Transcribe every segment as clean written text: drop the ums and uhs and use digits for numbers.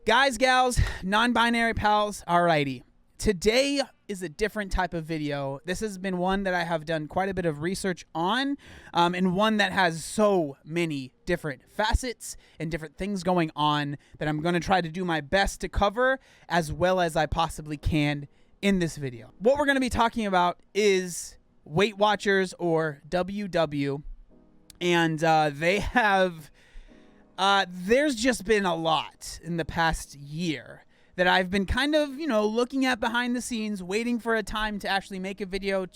Guys, gals, non-binary pals, alrighty. Today is a different type of video. This has been one that I have done quite a bit of research on, and one that has so many different facets and different things going on that I'm going to try to do my best to cover as well as I possibly can in this video. What we're going to be talking about is Weight Watchers, or WW, and they have... there's just been a lot in the past year that I've been kind of, looking at behind the scenes, waiting for a time to actually make a video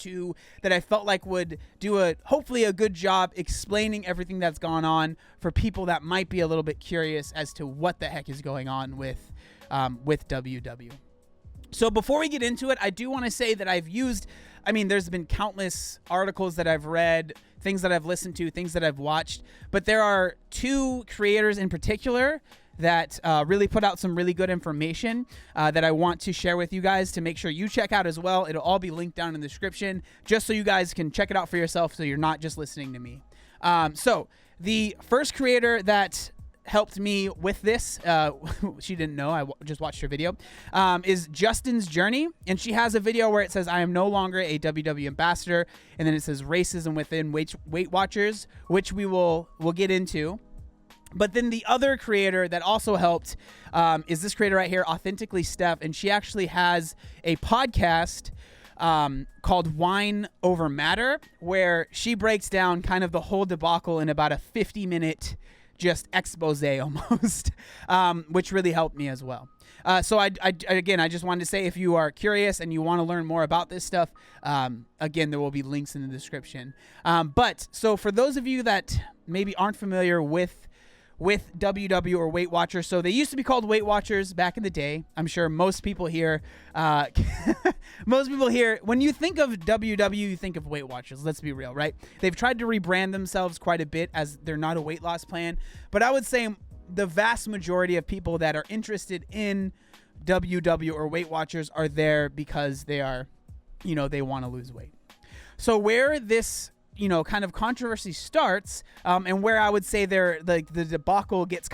that I felt like would do hopefully a good job explaining everything that's gone on for people that might be a little bit curious as to what the heck is going on with WW. So before we get into it, I do want to say that there's been countless articles that I've read, things that I've listened to, things that I've watched, but there are two creators in particular that really put out some really good information that I want to share with you guys to make sure you check out as well. It'll all be linked down in the description just so you guys can check it out for yourself so you're not just listening to me. So the first creator that helped me with this, she didn't know, I just watched her video, is Justin's Journey, and she has a video where it says, I am no longer a WW ambassador, and then it says racism within Weight Watchers, which we'll get into. But then the other creator that also helped is this creator right here, Authentically Steph, and she actually has a podcast called Wine Over Matter, where she breaks down kind of the whole debacle in about a 50-minute just expose almost, which really helped me as well. So I just wanted to say, if you are curious and you want to learn more about this stuff, again, there will be links in the description. But so for those of you that maybe aren't familiar with WW or Weight Watchers, so they used to be called Weight Watchers back in the day. I'm sure most people here, when you think of WW, you think of Weight Watchers. Let's be real, right? They've tried to rebrand themselves quite a bit as they're not a weight loss plan, but I would say the vast majority of people that are interested in WW or Weight Watchers are there because they are, they want to lose weight. So where this kind of controversy starts, and where I would say the debacle gets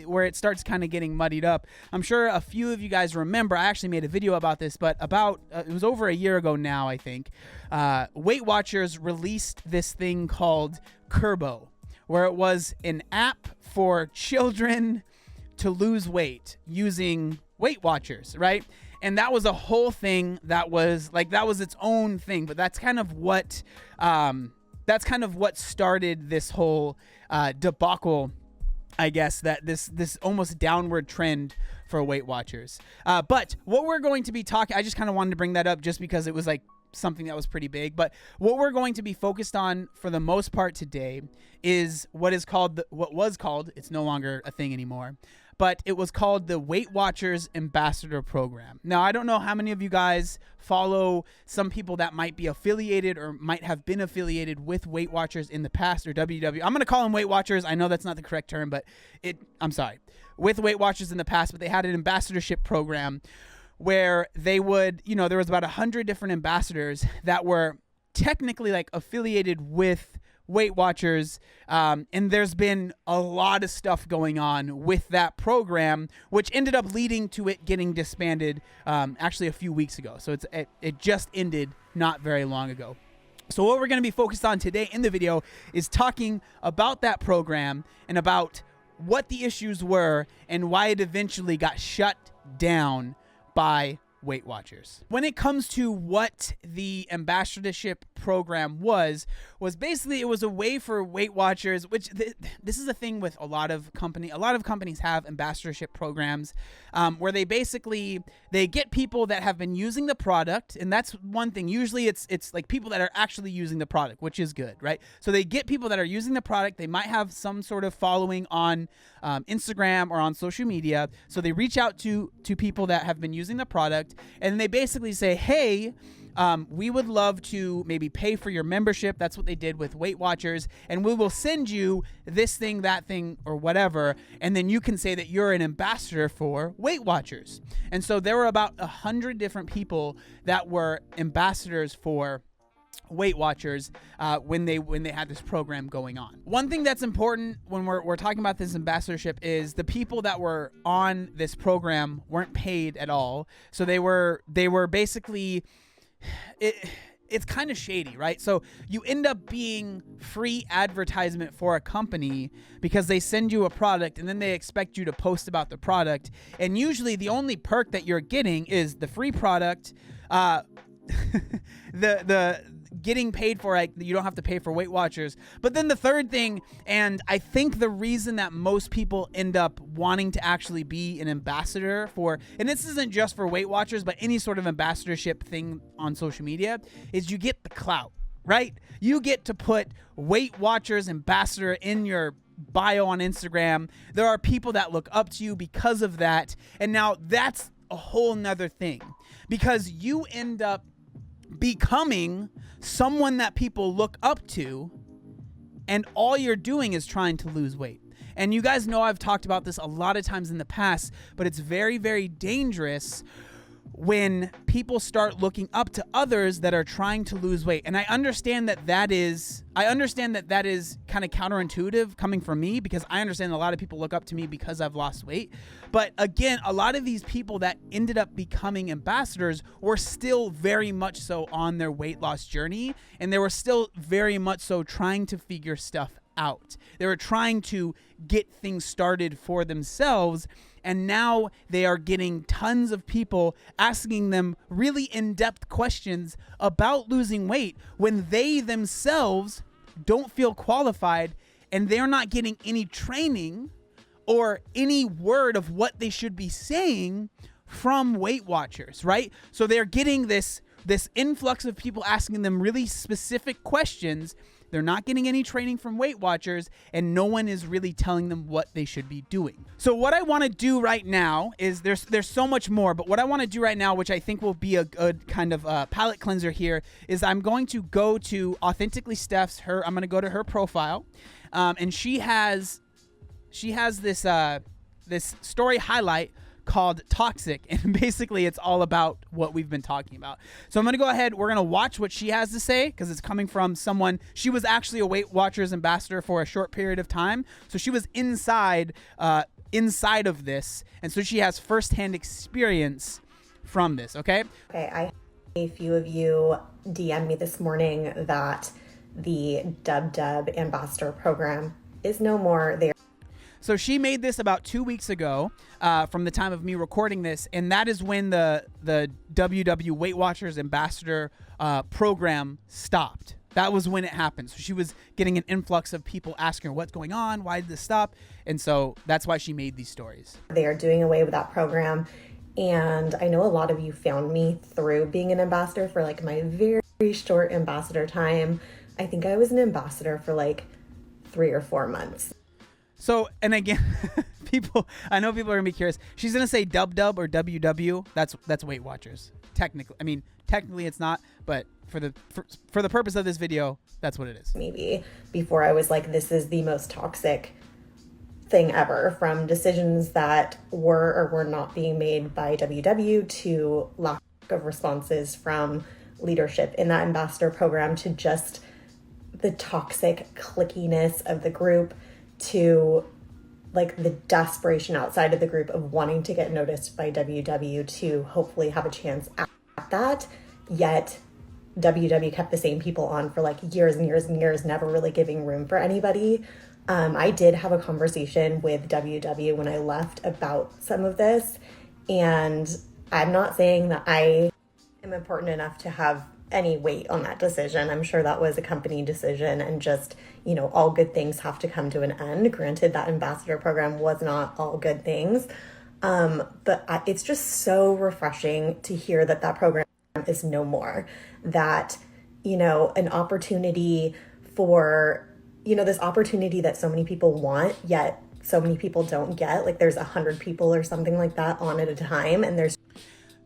where it starts kind of getting muddied up. I'm sure a few of you guys remember, I actually made a video about this, but it was over a year ago now, I think. Weight Watchers released this thing called Kurbo, where it was an app for children to lose weight using Weight Watchers, right? And that was a whole thing that was its own thing, but that's kind of what started this whole debacle, I guess, that this almost downward trend for Weight Watchers. But what we're going to be talking, I just kind of wanted to bring that up just because it was like something that was pretty big. But what we're going to be focused on for the most part today is what was called, it's no longer a thing anymore, but it was called the Weight Watchers Ambassador Program. Now, I don't know how many of you guys follow some people that might be affiliated or might have been affiliated with Weight Watchers in the past, or WW. I'm going to call them Weight Watchers. I know that's not the correct term, but I'm sorry. With Weight Watchers in the past, but they had an ambassadorship program where they would, there was about 100 different ambassadors that were technically like affiliated with Weight Watchers, and there's been a lot of stuff going on with that program, which ended up leading to it getting disbanded actually a few weeks ago. So it just ended not very long ago. So what we're going to be focused on today in the video is talking about that program and about what the issues were and why it eventually got shut down by Weight Watchers. When it comes to what the ambassadorship program was basically, it was a way for Weight Watchers, which this is a thing with a lot of companies have ambassadorship programs, where they get people that have been using the product, and that's one thing. Usually it's like people that are actually using the product, which is good, right? So they get people that are using the product. They might have some sort of following on Instagram or on social media. So they reach out to people that have been using the product, and they basically say, hey, we would love to maybe pay for your membership. That's what they did with Weight Watchers. And we will send you this thing, that thing, or whatever. And then you can say that you're an ambassador for Weight Watchers. And so there were about 100 different people that were ambassadors for Weight Watchers when they had this program going on. One thing that's important when we're talking about this ambassadorship is the people that were on this program weren't paid at all. So they were basically it's kind of shady, right? So you end up being free advertisement for a company because they send you a product and then they expect you to post about the product. And usually the only perk that you're getting is the free product, the getting paid for it. You don't have to pay for Weight Watchers. But then the third thing, and I think the reason that most people end up wanting to actually be an ambassador for, and this isn't just for Weight Watchers, but any sort of ambassadorship thing on social media, is you get the clout, right? You get to put Weight Watchers ambassador in your bio on Instagram. There are people that look up to you because of that. And now that's a whole nother thing, because you end up becoming someone that people look up to, and all you're doing is trying to lose weight. And you guys know I've talked about this a lot of times in the past, but it's very, very dangerous when people start looking up to others that are trying to lose weight. And I understand that is kind of counterintuitive coming from me, because I understand a lot of people look up to me because I've lost weight. But again, a lot of these people that ended up becoming ambassadors were still very much so on their weight loss journey, and they were still very much so trying to figure stuff out. They were trying to get things started for themselves. And now they are getting tons of people asking them really in-depth questions about losing weight when they themselves don't feel qualified, and they're not getting any training or any word of what they should be saying from Weight Watchers, right? So they're getting this influx of people asking them really specific questions. They're not getting any training from Weight Watchers, and no one is really telling them what they should be doing. So what I want to do right now is there's so much more, but what I want to do right now, which I think will be a good kind of palate cleanser here, is I'm going to go to Authentically Steph's. I'm going to go to her profile, and she has this story highlight called Toxic, and basically it's all about what we've been talking about. So I'm going to go ahead, we're going to watch what she has to say, because it's coming from someone. She was actually a Weight Watchers ambassador for a short period of time, so she was inside of this, and so she has firsthand experience from this. Okay, I had a few of you DM me this morning that the Dub ambassador program is no more. So she made this about 2 weeks ago from the time of me recording this, and that is when the WW Weight Watchers ambassador program stopped. That was when it happened. So she was getting an influx of people asking her what's going on, why did this stop? And so that's why she made these stories. They are doing away with that program, and I know a lot of you found me through being an ambassador for like my very short ambassador time. I think I was an ambassador for like 3 or 4 months. So, and again, I know people are gonna be curious. She's gonna say Dub or WW. That's Weight Watchers. Technically it's not, but for the purpose of this video, that's what it is. Maybe before I was like, this is the most toxic thing ever, from decisions that were or were not being made by WW to lack of responses from leadership in that ambassador program to just the toxic clickiness of the group, to like the desperation outside of the group of wanting to get noticed by WW to hopefully have a chance at that. Yet WW kept the same people on for like years and years and years, never really giving room for anybody. I did have a conversation with WW when I left about some of this, and I'm not saying that I am important enough to have any weight on that decision. I'm sure that was a company decision, and just, all good things have to come to an end. Granted, that ambassador program was not all good things. But it's just so refreshing to hear that program is no more. That, an opportunity for, this opportunity that so many people want, yet so many people don't get. Like there's 100 people or something like that on at a time, and there's.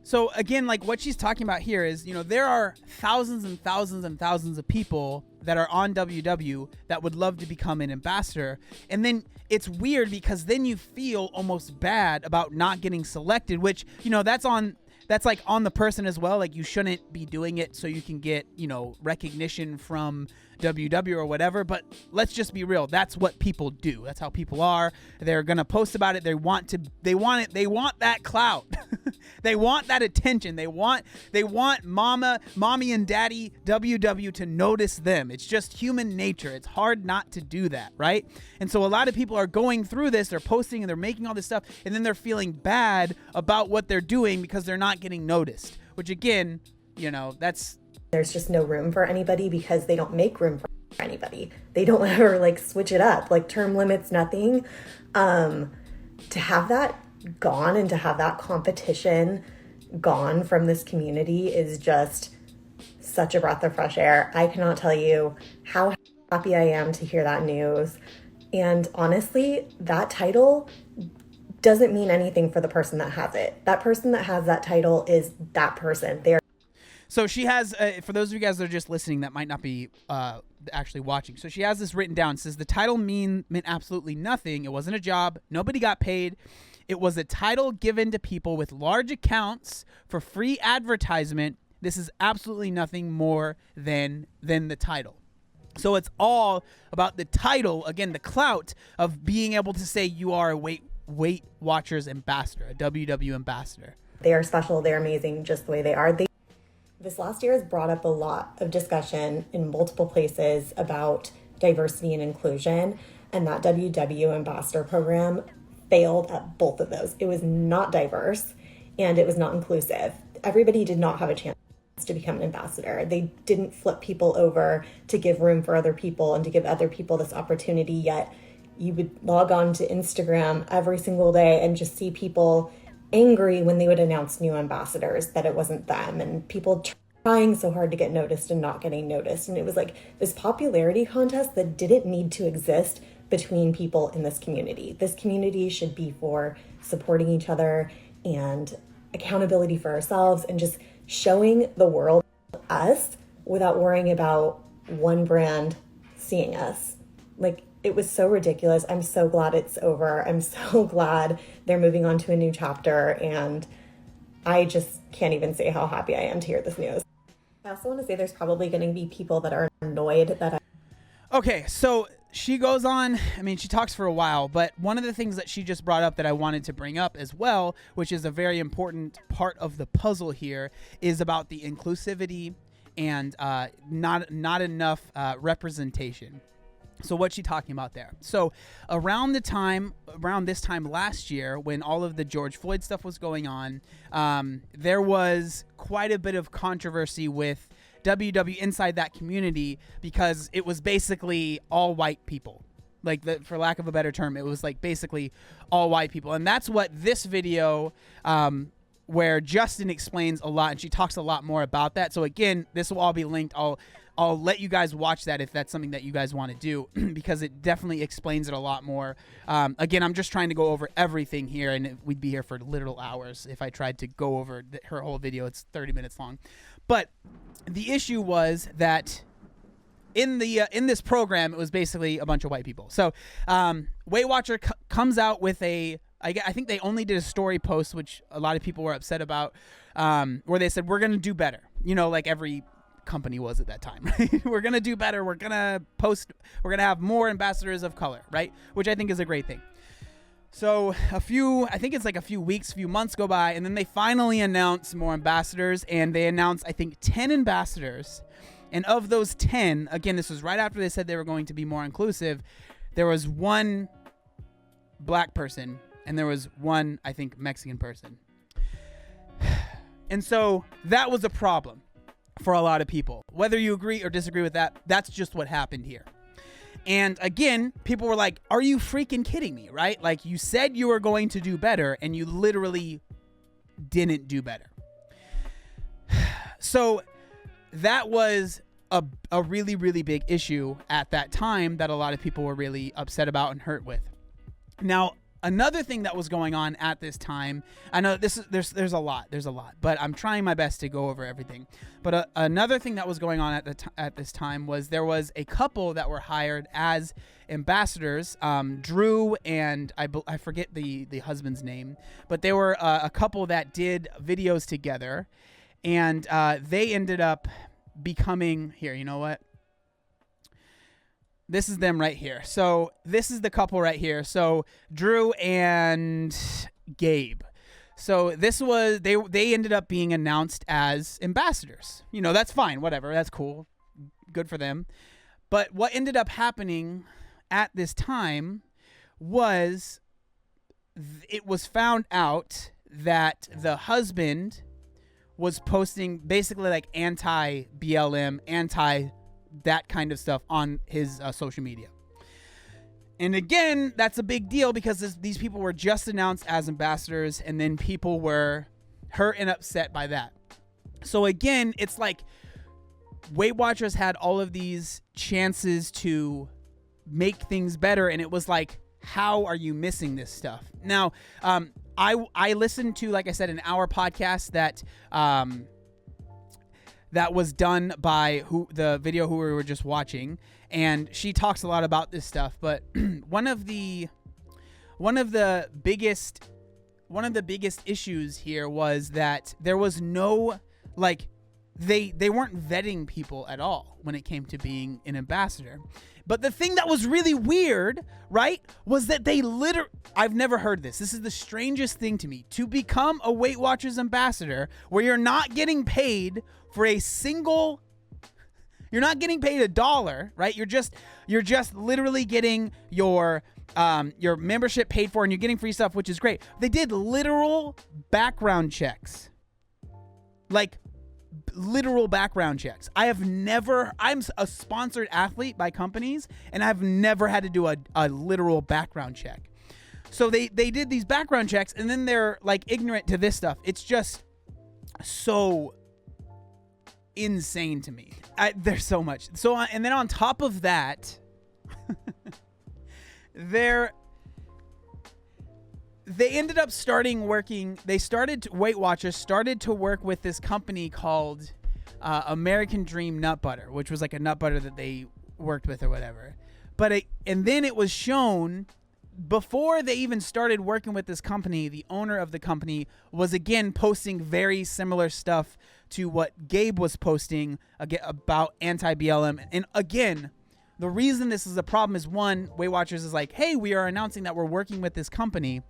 So again, like what she's talking about here is, there are thousands and thousands and thousands of people that are on WW that would love to become an ambassador. And then it's weird because then you feel almost bad about not getting selected, which, that's on that's like on the person as well. Like, you shouldn't be doing it so you can get, you know, recognition from WW or whatever. But let's just be real. That's what people do. That's how people are. They're going to post about it. They want that clout. They want that attention. They want mommy and daddy WW to notice them. It's just human nature. It's hard not to do that, right? And so a lot of people are going through this. They're posting and they're making all this stuff, and then they're feeling bad about what they're doing because they're not getting noticed, which again, you know, there's just no room for anybody because they don't make room for anybody. They don't ever like switch it up, like term limits, nothing. To have that gone and to have that competition gone from this community is just such a breath of fresh air. I cannot tell you how happy I am to hear that news. And honestly, that title doesn't mean anything for the person that has it. That person that has that title is that person. So she has, for those of you guys that are just listening that might not be actually watching, so she has this written down. It says the title meant absolutely nothing. It wasn't a job. Nobody got paid. It was a title given to people with large accounts for free advertisement. This is absolutely nothing more than the title. So it's all about the title, again, the clout of being able to say you are a Weight Watchers ambassador, a WW ambassador. They are special. They're amazing just the way they are. This last year has brought up a lot of discussion in multiple places about diversity and inclusion, and that WW ambassador program failed at both of those. It was not diverse and it was not inclusive. Everybody did not have a chance to become an ambassador. They didn't flip people over to give room for other people and to give other people this opportunity, yet you would log on to Instagram every single day and just see people angry when they would announce new ambassadors that it wasn't them, and people trying so hard to get noticed and not getting noticed. And it was like this popularity contest that didn't need to exist between people in this community. This community should be for supporting each other and accountability for ourselves and just showing the world us without worrying about one brand seeing us. Like, it was so ridiculous. I'm so glad it's over. I'm so glad they're moving on to a new chapter, and I just can't even say how happy I am to hear this news. I also want to say there's probably going to be people that are annoyed that Okay, so she goes on, I mean, she talks for a while, but one of the things that she just brought up that I wanted to bring up as well, which is a very important part of the puzzle here, is about the inclusivity and not enough representation. So what's she talking about there? So around this time last year, when all of the George Floyd stuff was going on, there was quite a bit of controversy with WW inside that community because it was basically all white people. Like, for lack of a better term, it was like basically all white people. And that's what this video, where Justin explains a lot and she talks a lot more about that. So again, this will all be linked. I'll let you guys watch that if that's something that you guys want to do, because it definitely explains it a lot more. Again, I'm just trying to go over everything here, and we'd be here for literal hours if I tried to go over her whole video. It's 30 minutes long. But the issue was that in this program, it was basically a bunch of white people. So Weight Watcher comes out with I think they only did a story post, which a lot of people were upset about, where they said, we're going to do better. You know, like every company was at that time, right? We're going to do better. We're going to have more ambassadors of color, right? Which I think is a great thing. So I think it's like a few months go by, and then they finally announce more ambassadors, and they announced, I think, 10 ambassadors. And of those 10, again, this was right after they said they were going to be more inclusive, there was one black person, and there was one, I think, Mexican person. And so that was a problem for a lot of people. Whether you agree or disagree with that, that's just what happened here. And again, people were like, are you freaking kidding me, right? Like, you said you were going to do better, and you literally didn't do better. So that was a really, really big issue at that time that a lot of people were really upset about and hurt with. Now, another thing that was going on at this time, I know there's a lot, but I'm trying my best to go over everything. But another thing that was going on at this time was there was a couple that were hired as ambassadors, Drew and I forget the husband's name, but they were a couple that did videos together, and they ended up becoming, here, you know what? This is them right here. So this is the couple right here. So Drew and Gabe. So this was, they ended up being announced as ambassadors. You know, that's fine. Whatever. That's cool. Good for them. But what ended up happening at this time was it was found out that the husband was posting basically like anti-BLM, that kind of stuff on his social media. And again, that's a big deal because these people were just announced as ambassadors, and then people were hurt and upset by that. So again, it's like Weight Watchers had all of these chances to make things better, and it was like, how are you missing this stuff? Now, I listened to, like I said, an hour podcast that was done by the video who we were just watching, and she talks a lot about this stuff. But one of the biggest issues here was that there was no, like, they weren't vetting people at all when it came to being an ambassador. But the thing that was really weird, right, was that I've never heard this. This is the strangest thing to me. To become a Weight Watchers ambassador where you're not getting paid for you're not getting paid $1, right? You're just literally getting your membership paid for, and you're getting free stuff, which is great. They did literal background checks. Like, literal background checks. I'm a sponsored athlete by companies, and I've never had to do a literal background check. So they did these background checks, and then they're like ignorant to this stuff. It's just so insane to me. There's so much. So, and then on top of that, they ended up Weight Watchers started to work with this company called American Dream Nut Butter, which was like a nut butter that they worked with or whatever. And then it was shown, before they even started working with this company, the owner of the company was again posting very similar stuff to what Gabe was posting about anti-BLM. And again, the reason this is a problem is, one, Weight Watchers is like, hey, we are announcing that we're working with this company.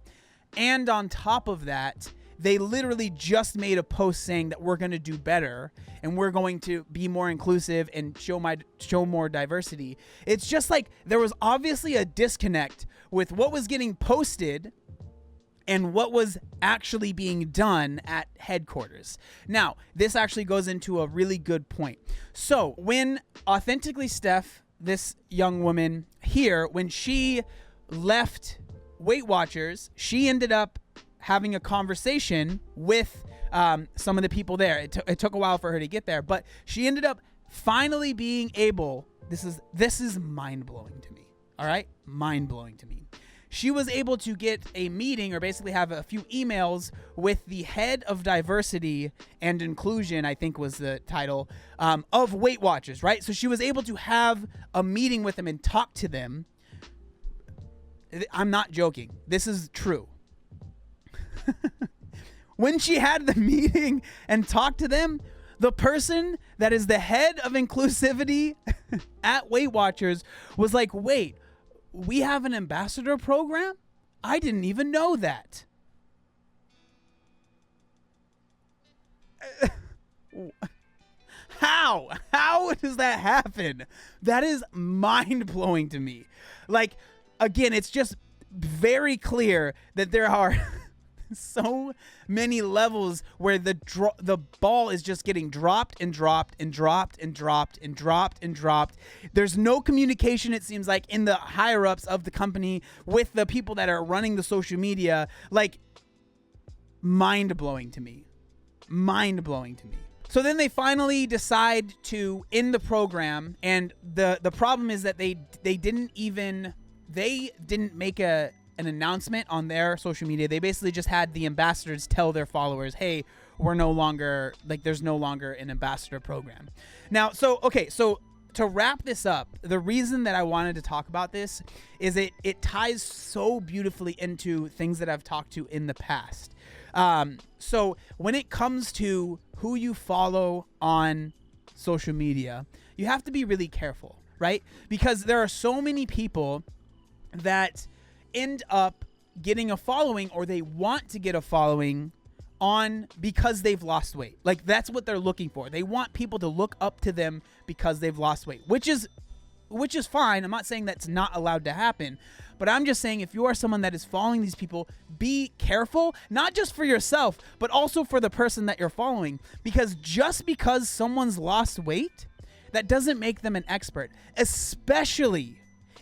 And on top of that, they literally just made a post saying that we're going to do better and we're going to be more inclusive and show more diversity. It's just like there was obviously a disconnect with what was getting posted and what was actually being done at headquarters. Now, this actually goes into a really good point. So when Authentically Steph, this young woman here, when she left Weight Watchers, she ended up having a conversation with some of the people there. It took a while for her to get there, but she ended up finally being able, this is mind-blowing to me, all right? Mind-blowing to me. She was able to get a meeting, or basically have a few emails with the head of diversity and inclusion, I think was the title, of Weight Watchers, right? So she was able to have a meeting with them and talk to them. I'm not joking. This is true. When she had the meeting and talked to them, the person that is the head of inclusivity at Weight Watchers was like, wait, we have an ambassador program? I didn't even know that. How? How does that happen? That is mind-blowing to me. Like, again, it's just very clear that there are so many levels where the ball is just getting dropped and dropped and dropped and dropped and dropped and dropped. There's no communication, it seems like, in the higher ups of the company with the people that are running the social media. Like, mind-blowing to me. Mind-blowing to me. So then they finally decide to end the program, and the problem is that they didn't make an an announcement on their social media. They basically just had the ambassadors tell their followers, hey, we're no longer, like, there's no longer an ambassador program. Now, so to wrap this up, the reason that I wanted to talk about this is it ties so beautifully into things that I've talked to in the past. So when it comes to who you follow on social media, you have to be really careful, right? Because there are so many people that end up getting a following, or they want to get a following on because they've lost weight. Like, that's what they're looking for. They want people to look up to them because they've lost weight, which is fine. I'm not saying that's not allowed to happen, but I'm just saying, if you are someone that is following these people, be careful, not just for yourself, but also for the person that you're following. Because just because someone's lost weight, that doesn't make them an expert, especially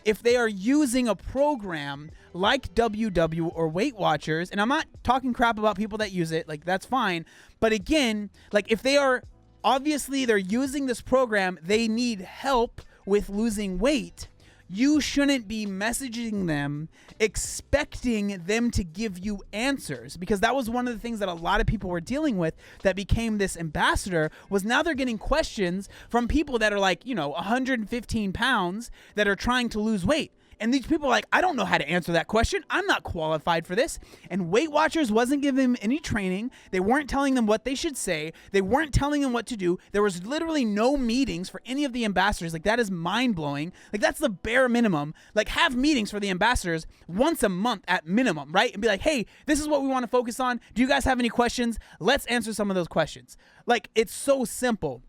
if they are using a program like WW or Weight Watchers. And I'm not talking crap about people that use it, like, that's fine. But again, like, if they are, obviously they're using this program, they need help with losing weight, you shouldn't be messaging them expecting them to give you answers, because that was one of the things that a lot of people were dealing with that became this ambassador. Was now they're getting questions from people that are like, 115 pounds that are trying to lose weight. And these people are like, I don't know how to answer that question. I'm not qualified for this. And Weight Watchers wasn't giving them any training. They weren't telling them what they should say. They weren't telling them what to do. There was literally no meetings for any of the ambassadors. Like, that is mind-blowing. Like, that's the bare minimum. Like, have meetings for the ambassadors once a month at minimum, right? And be like, hey, this is what we want to focus on. Do you guys have any questions? Let's answer some of those questions. Like, it's so simple.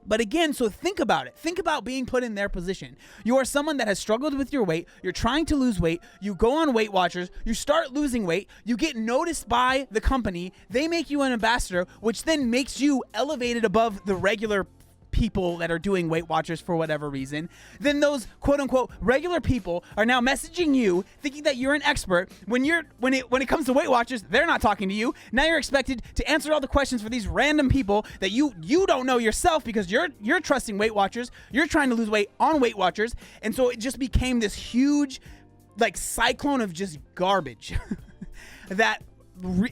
But again, so think about it. Think about being put in their position. You are someone that has struggled with your weight. You're trying to lose weight. You go on Weight Watchers. You start losing weight. You get noticed by the company. They make you an ambassador, which then makes you elevated above the regular people that are doing Weight Watchers for whatever reason. Then those quote unquote regular people are now messaging you thinking that you're an expert. When it comes to Weight Watchers, they're not talking to you. Now you're expected to answer all the questions for these random people that you don't know yourself, because you're trusting Weight Watchers. You're trying to lose weight on Weight Watchers. And so it just became this huge, like, cyclone of just garbage that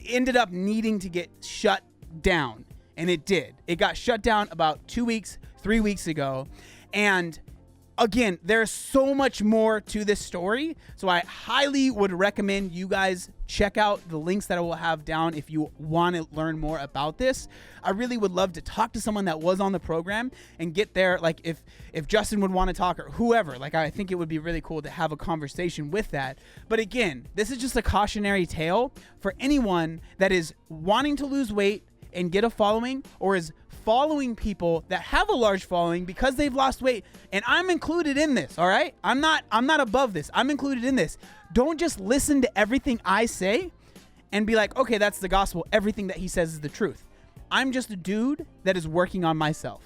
ended up needing to get shut down. And it did. It got shut down about 3 weeks ago. And again, there's so much more to this story. So I highly would recommend you guys check out the links that I will have down if you want to learn more about this. I really would love to talk to someone that was on the program and get there. Like, if Justin would want to talk, or whoever, like, I think it would be really cool to have a conversation with that. But again, this is just a cautionary tale for anyone that is wanting to lose weight and get a following, or is following people that have a large following because they've lost weight. And I'm included in this, all right? I'm not above this. I'm included in this. Don't just listen to everything I say and be like, okay, that's the gospel. Everything that he says is the truth. I'm just a dude that is working on myself.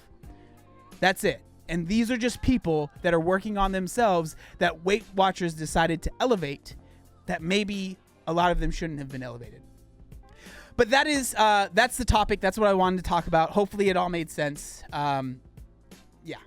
That's it. And these are just people that are working on themselves that Weight Watchers decided to elevate, that maybe a lot of them shouldn't have been elevated. But that's the topic. That's what I wanted to talk about. Hopefully it all made sense. Yeah.